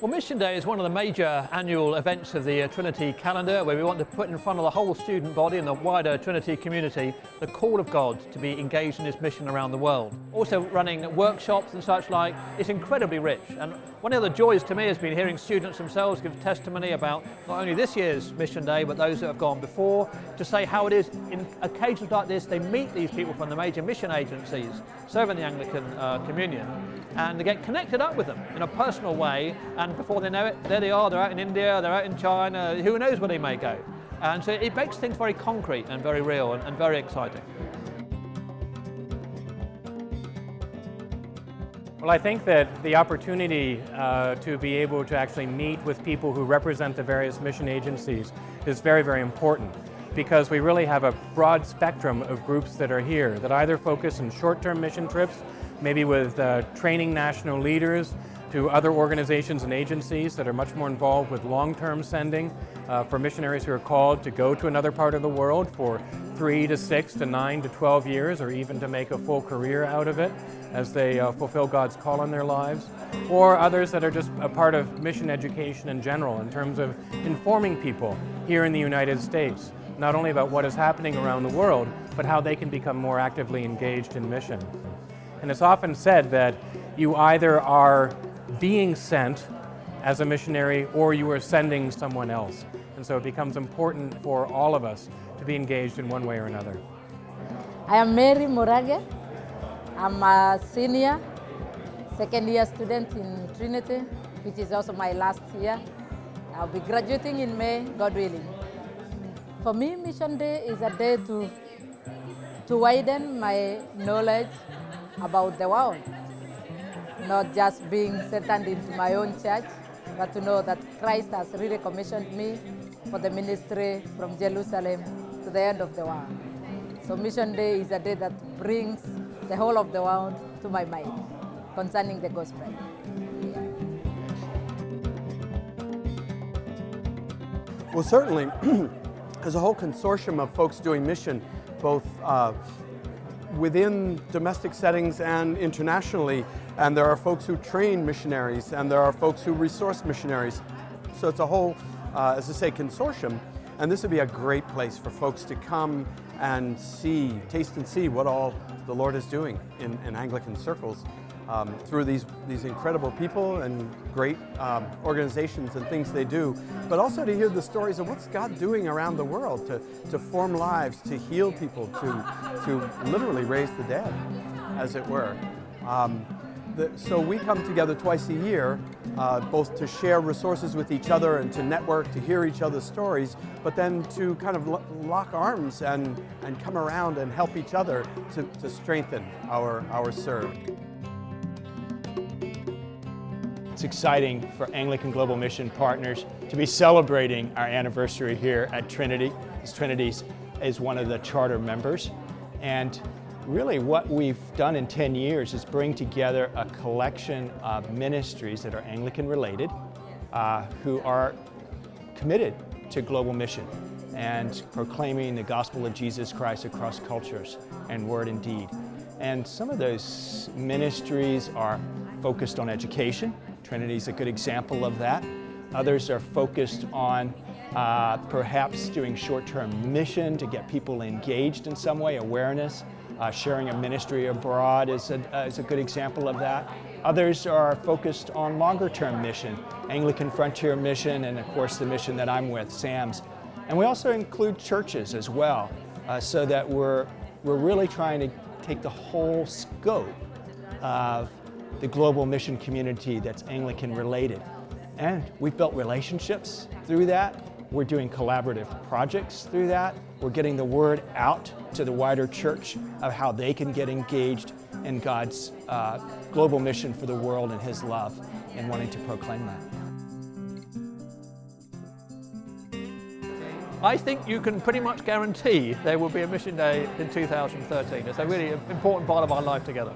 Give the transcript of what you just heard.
Well, Mission Day is one of the major annual events of the Trinity calendar, where we want to put in front of the whole student body and the wider Trinity community the call of God to be engaged in His mission around the world. Also running workshops and such like. It's incredibly rich, and one of the joys to me has been hearing students themselves give testimony about not only this year's Mission Day but those that have gone before, to say how it is in occasions like this they meet these people from the major mission agencies serving the Anglican Communion, and they get connected up with them in a personal way, and before they know it, there they are, they're out in India, they're out in China, who knows where they may go. And so it makes things very concrete and very real and very exciting. Well, I think that the opportunity to be able to actually meet with people who represent the various mission agencies is very, very important, because we really have a broad spectrum of groups that are here that either focus on short-term mission trips, maybe with training national leaders, to other organizations and agencies that are much more involved with long-term sending for missionaries who are called to go to another part of the world for 3 to 6 to 9 to 12 years, or even to make a full career out of it as they fulfill God's call in their lives, or others that are just a part of mission education in general in terms of informing people here in the United States, not only about what is happening around the world, but how they can become more actively engaged in mission. And it's often said that you either are being sent as a missionary or you are sending someone else. And so it becomes important for all of us to be engaged in one way or another. I am Mary Morage. I'm a senior, second-year student in Trinity, which is also my last year. I'll be graduating in May, God willing. For me, Mission Day is a day to widen my knowledge about the world. Not just being settled into my own church, but to know that Christ has really commissioned me for the ministry from Jerusalem to the end of the world. So Mission Day is a day that brings the whole of the world to my mind concerning the gospel. Well, certainly, there's a whole consortium of folks doing mission, both within domestic settings and internationally, and there are folks who train missionaries, and there are folks who resource missionaries. So it's a whole, as I say, consortium, and this would be a great place for folks to come and see, taste and see what all the Lord is doing in Anglican circles through these incredible people and great organizations and things they do, but also to hear the stories of what's God doing around the world to form lives, to heal people, to literally raise the dead, as it were. So we come together twice a year, both to share resources with each other and to network, to hear each other's stories, but then to kind of lock arms and come around and help each other to strengthen our serve. It's exciting for Anglican Global Mission Partners to be celebrating our anniversary here at Trinity. Trinity is one of the charter members, and really what we've done in 10 years is bring together a collection of ministries that are Anglican related, who are committed to global mission and proclaiming the gospel of Jesus Christ across cultures and word and deed. And some of those ministries are focused on education. Trinity is a good example of that. Others are focused on perhaps doing short-term mission to get people engaged in some way, awareness. Sharing a ministry abroad is a good example of that. Others are focused on longer-term mission, Anglican Frontier Mission, and of course the mission that I'm with, SAMS. And we also include churches as well, so that we're really trying to take the whole scope of the global mission community that's Anglican related. And we've built relationships through that. We're doing collaborative projects through that. We're getting the word out to the wider church of how they can get engaged in God's global mission for the world and His love, and wanting to proclaim that. I think you can pretty much guarantee there will be a Mission Day in 2013. It's a really important part of our life together.